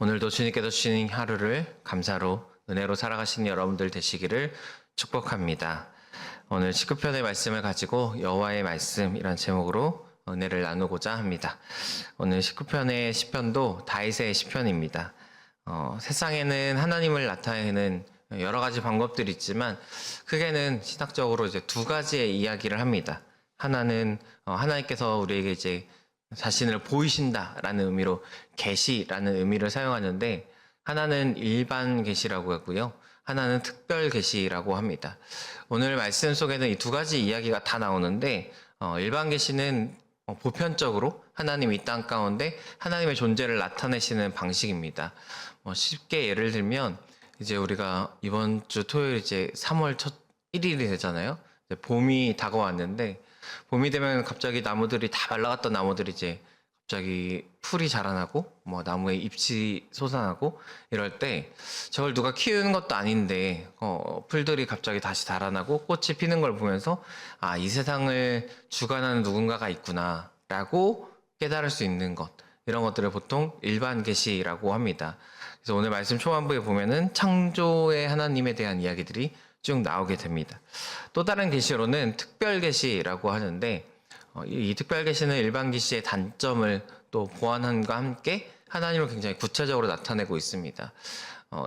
오늘도 주님께서 주신 하루를 감사로 은혜로 살아가시는 여러분들 되시기를 축복합니다. 오늘 19편의 말씀을 가지고 여호와의 말씀이란 제목으로 은혜를 나누고자 합니다. 오늘 19편의 시편도 다윗의 시편입니다. 세상에는 하나님을 나타내는 여러 가지 방법들이 있지만 크게는 신학적으로 이제 두 가지의 이야기를 합니다. 하나는 하나님께서 우리에게 이제 자신을 보이신다라는 의미로 계시라는 의미를 사용하는데, 하나는 일반 계시라고 하고요, 하나는 특별 계시라고 합니다. 오늘 말씀 속에는 이 두 가지 이야기가 다 나오는데, 일반 계시는 보편적으로 하나님 이 땅 가운데 하나님의 존재를 나타내시는 방식입니다. 쉽게 예를 들면 이제 우리가 이번 주 토요일 이제 3월 첫 1일이 되잖아요. 이제 봄이 다가왔는데, 봄이 되면 갑자기 나무들이 다 말라갔던 나무들이 이제 갑자기 풀이 자라나고 나무에 잎이 솟아나고 이럴 때, 저걸 누가 키우는 것도 아닌데 풀들이 갑자기 다시 자라나고 꽃이 피는 걸 보면서 이 세상을 주관하는 누군가가 있구나 라고 깨달을 수 있는 것, 이런 것들을 보통 일반 계시라고 합니다. 그래서 오늘 말씀 초반부에 보면은 창조의 하나님에 대한 이야기들이 쭉 나오게 됩니다. 또 다른 계시로는 특별 계시라고 하는데, 이 특별 계시는 일반 계시의 단점을 또 보완함과 함께 하나님을 굉장히 구체적으로 나타내고 있습니다.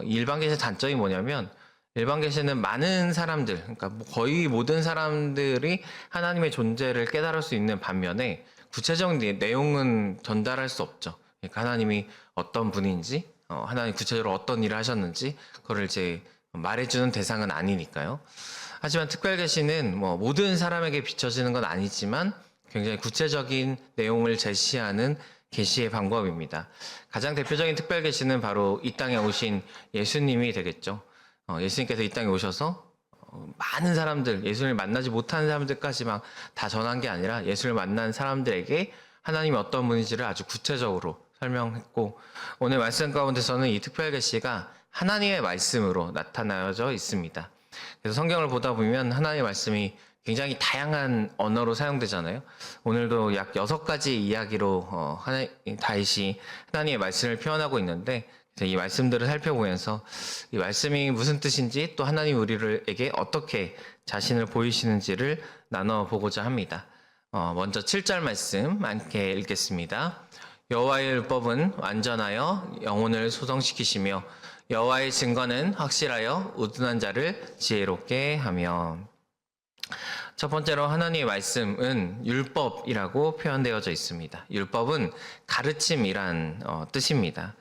일반 계시의 단점이 뭐냐면, 일반 계시는 많은 사람들, 그러니까 거의 모든 사람들이 하나님의 존재를 깨달을 수 있는 반면에 구체적인 내용은 전달할 수 없죠. 그러니까 하나님이 어떤 분인지, 하나님 구체적으로 어떤 일을 하셨는지 그거를 이제 말해주는 대상은 아니니까요. 하지만 특별 계시는 모든 사람에게 비춰지는 건 아니지만 굉장히 구체적인 내용을 제시하는 계시의 방법입니다. 가장 대표적인 특별 계시는 바로 이 땅에 오신 예수님이 되겠죠. 예수님께서 이 땅에 오셔서 많은 사람들, 예수님을 만나지 못하는 사람들까지 막 다 전한 게 아니라 예수를 만난 사람들에게 하나님이 어떤 분인지를 아주 구체적으로 설명했고, 오늘 말씀 가운데서는 이 특별 계시가 하나님의 말씀으로 나타나져 있습니다. 그래서 성경을 보다 보면 하나님의 말씀이 굉장히 다양한 언어로 사용되잖아요. 오늘도 약 6가지 이야기로 다윗이 하나님의 말씀을 표현하고 있는데, 이 말씀들을 살펴보면서 이 말씀이 무슨 뜻인지, 또 하나님 우리에게 어떻게 자신을 보이시는지를 나눠보고자 합니다. 먼저 7절 말씀 함께 읽겠습니다. 여호와의 율법은 완전하여 영혼을 소성시키시며 여호와의 증거는 확실하여 우둔한 자를 지혜롭게 하며. 첫 번째로 하나님의 말씀은 율법이라고 표현되어져 있습니다. 율법은 가르침이란 뜻입니다.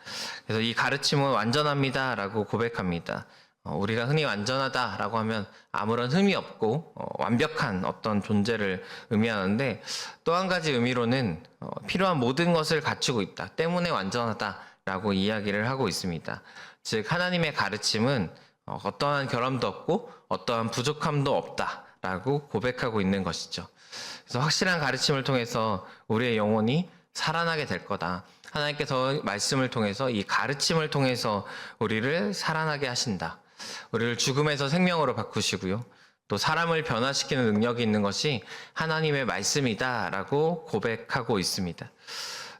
그래서 이 가르침은 완전합니다 라고 고백합니다. 우리가 흔히 완전하다라고 하면 아무런 흠이 없고 완벽한 어떤 존재를 의미하는데, 또 한 가지 의미로는 필요한 모든 것을 갖추고 있다 때문에 완전하다라고 이야기를 하고 있습니다. 즉 하나님의 가르침은 어떠한 결함도 없고 어떠한 부족함도 없다라고 고백하고 있는 것이죠. 그래서 확실한 가르침을 통해서 우리의 영혼이 살아나게 될 거다. 하나님께서 말씀을 통해서, 이 가르침을 통해서 우리를 살아나게 하신다. 우리를 죽음에서 생명으로 바꾸시고요, 또 사람을 변화시키는 능력이 있는 것이 하나님의 말씀이다라고 고백하고 있습니다.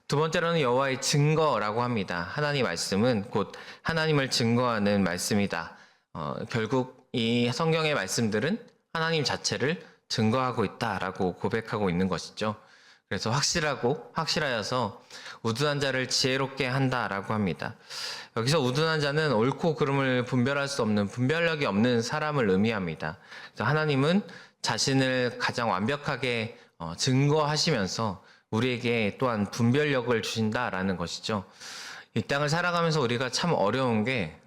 두 번째로는 여호와의 증거라고 합니다. 하나님의 말씀은 곧 하나님을 증거하는 말씀이다. 결국 이 성경의 말씀들은 하나님 자체를 증거하고 있다라고 고백하고 있는 것이죠. 그래서 확실하여서 우둔한 자를 지혜롭게 한다라고 합니다. 여기서 우둔한 자는 옳고 그름을 분별할 수 없는, 분별력이 없는 사람을 의미합니다. 그래서 하나님은 자신을 가장 완벽하게 증거하시면서 우리에게 또한 분별력을 주신다라는 것이죠. 이 땅을 살아가면서 우리가 참 어려운 게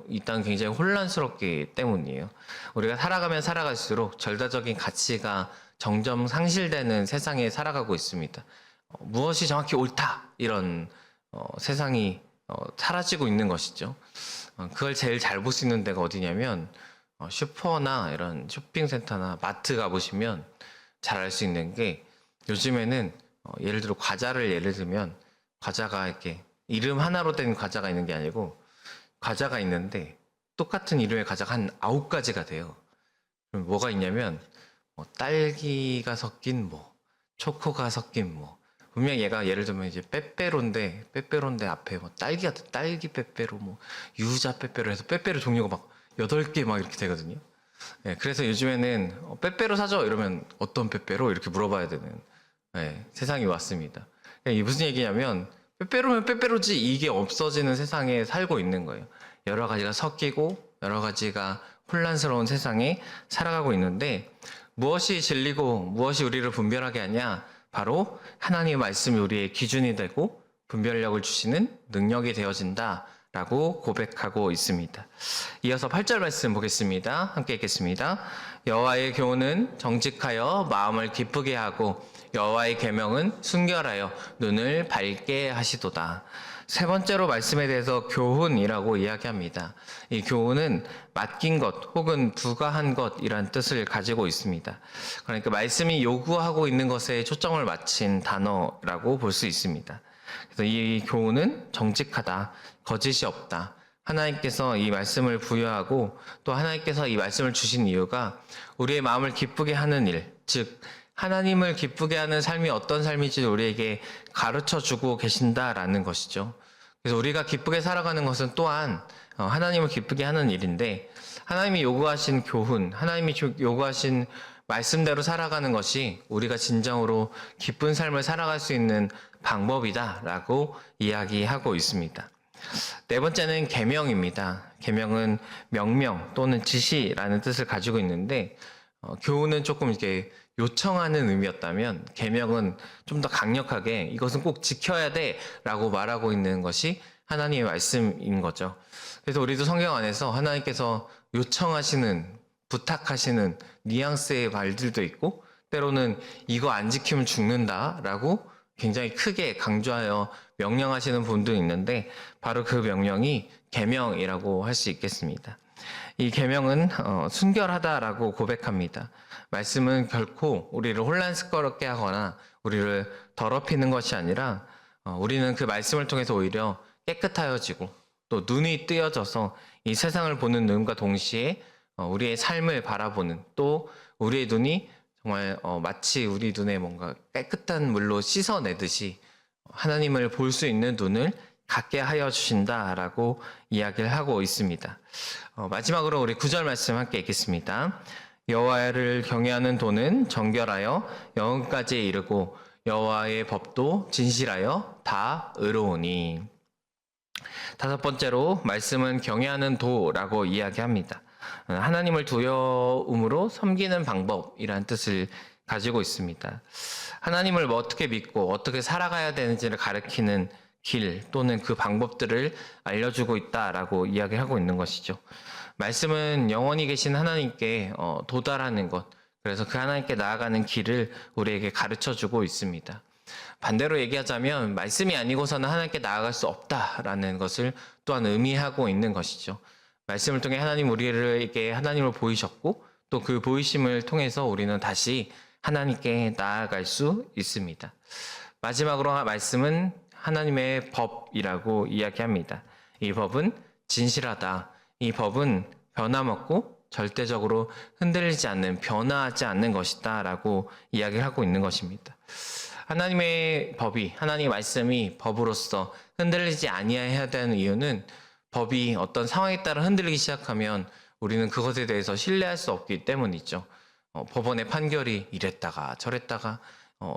이 땅은 굉장히 혼란스럽기 때문이에요. 우리가 살아가면 살아갈수록 절대적인 가치가 점점 상실되는 세상에 살아가고 있습니다. 무엇이 정확히 옳다, 이런 세상이 사라지고 있는 것이죠. 그걸 제일 잘 볼 수 있는 데가 어디냐면 슈퍼나 이런 쇼핑센터나 마트 가보시면 잘 알 수 있는 게, 요즘에는 예를 들어 예를 들면 과자가 이렇게 이름 하나로 된 과자가 있는 게 아니고, 과자가 있는데 똑같은 이름의 과자가 한 9가지가 돼요. 그럼 뭐가 있냐면 딸기가 섞인 초코가 섞인 분명 얘가 예를 들면 이제 빼빼로인데 앞에 뭐 딸기 같은 딸기 빼빼로, 뭐 유자 빼빼로 해서 빼빼로 종류가 막 8개 막 이렇게 되거든요. 예, 그래서 요즘에는 빼빼로 사줘 이러면 어떤 빼빼로 이렇게 물어봐야 되는, 예, 세상이 왔습니다. 이게 무슨 얘기냐면 빼빼로면 빼빼로지 이게 없어지는 세상에 살고 있는 거예요. 여러 가지가 섞이고 여러 가지가 혼란스러운 세상에 살아가고 있는데, 무엇이 진리고 무엇이 우리를 분별하게 하냐? 바로 하나님의 말씀이 우리의 기준이 되고 분별력을 주시는 능력이 되어진다 라고 고백하고 있습니다. 이어서 8절 말씀 보겠습니다. 함께 읽겠습니다. 여호와의 교훈은 정직하여 마음을 기쁘게 하고 여호와의 계명은 순결하여 눈을 밝게 하시도다. 세 번째로 말씀에 대해서 교훈이라고 이야기합니다. 이 교훈은 맡긴 것 혹은 부과한 것이란 뜻을 가지고 있습니다. 그러니까 말씀이 요구하고 있는 것에 초점을 맞춘 단어라고 볼 수 있습니다. 그래서 이 교훈은 정직하다, 거짓이 없다. 하나님께서 이 말씀을 부여하고 또 하나님께서 이 말씀을 주신 이유가 우리의 마음을 기쁘게 하는 일, 즉 하나님을 기쁘게 하는 삶이 어떤 삶인지 우리에게 가르쳐주고 계신다라는 것이죠. 그래서 우리가 기쁘게 살아가는 것은 또한 하나님을 기쁘게 하는 일인데, 하나님이 요구하신 교훈, 하나님이 요구하신 말씀대로 살아가는 것이 우리가 진정으로 기쁜 삶을 살아갈 수 있는 방법이다라고 이야기하고 있습니다. 네 번째는 계명입니다. 계명은 명령 또는 지시라는 뜻을 가지고 있는데, 교훈은 조금 이렇게 요청하는 의미였다면 계명은 좀 더 강력하게 이것은 꼭 지켜야 돼라고 말하고 있는 것이 하나님의 말씀인 거죠. 그래서 우리도 성경 안에서 하나님께서 요청하시는, 부탁하시는 뉘앙스의 말들도 있고, 때로는 이거 안 지키면 죽는다라고 굉장히 크게 강조하여 명령하시는 분도 있는데, 바로 그 명령이 계명이라고 할 수 있겠습니다. 이 계명은 순결하다라고 고백합니다. 말씀은 결코 우리를 혼란스럽게 하거나 우리를 더럽히는 것이 아니라 우리는 그 말씀을 통해서 오히려 깨끗하여지고 또 눈이 뜨여져서 이 세상을 보는 눈과 동시에 우리의 삶을 바라보는, 또 우리의 눈이 정말 마치 우리 눈에 뭔가 깨끗한 물로 씻어내듯이 하나님을 볼 수 있는 눈을 갖게 하여 주신다라고 이야기를 하고 있습니다. 마지막으로 우리 9절 말씀 함께 읽겠습니다. 여호와를 경외하는 도는 정결하여 영혼까지 이르고 여호와의 법도 진실하여 다 의로우니. 다섯 번째로 말씀은 경외하는 도라고 이야기합니다. 하나님을 두려움으로 섬기는 방법이라는 뜻을 가지고 있습니다. 하나님을 어떻게 믿고 어떻게 살아가야 되는지를 가르치는 길 또는 그 방법들을 알려주고 있다라고 이야기하고 있는 것이죠. 말씀은 영원히 계신 하나님께 도달하는 것, 그래서 그 하나님께 나아가는 길을 우리에게 가르쳐주고 있습니다. 반대로 얘기하자면 말씀이 아니고서는 하나님께 나아갈 수 없다라는 것을 또한 의미하고 있는 것이죠. 말씀을 통해 하나님 우리에게 하나님을 보이셨고 또 그 보이심을 통해서 우리는 다시 하나님께 나아갈 수 있습니다. 마지막으로 말씀은 하나님의 법이라고 이야기합니다. 이 법은 진실하다. 이 법은 변함없고 절대적으로 흔들리지 않는, 변화하지 않는 것이다 라고 이야기를 하고 있는 것입니다. 하나님의 법이, 하나님의 말씀이 법으로서 흔들리지 아니해야 되는 이유는 법이 어떤 상황에 따라 흔들리기 시작하면 우리는 그것에 대해서 신뢰할 수 없기 때문이죠. 법원의 판결이 이랬다가 저랬다가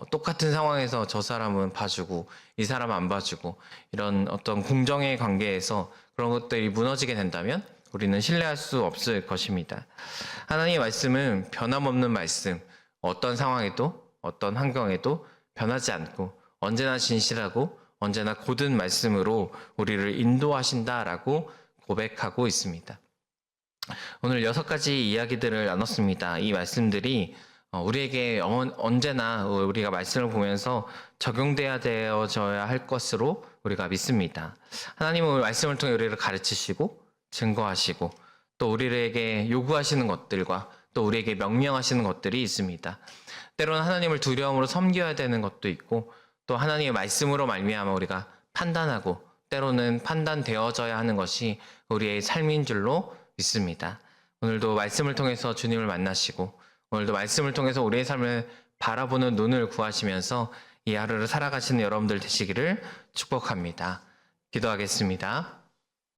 똑같은 상황에서 저 사람은 봐주고 이 사람은 안 봐주고 이런 어떤 공정의 관계에서 그런 것들이 무너지게 된다면 우리는 신뢰할 수 없을 것입니다. 하나님의 말씀은 변함없는 말씀, 어떤 상황에도 어떤 환경에도 변하지 않고 언제나 진실하고 언제나 고든 말씀으로 우리를 인도하신다라고 고백하고 있습니다. 오늘 6가지 이야기들을 나눴습니다. 이 말씀들이 우리에게 언제나 우리가 말씀을 보면서 적용돼야 되어져야 할 것으로 우리가 믿습니다. 하나님은 말씀을 통해 우리를 가르치시고 증거하시고 또 우리에게 요구하시는 것들과 또 우리에게 명령하시는 것들이 있습니다. 때로는 하나님을 두려움으로 섬겨야 되는 것도 있고 또 하나님의 말씀으로 말미암아 우리가 판단하고 때로는 판단되어져야 하는 것이 우리의 삶인 줄로 믿습니다. 오늘도 말씀을 통해서 주님을 만나시고 오늘도 말씀을 통해서 우리의 삶을 바라보는 눈을 구하시면서 이 하루를 살아가시는 여러분들 되시기를 축복합니다. 기도하겠습니다.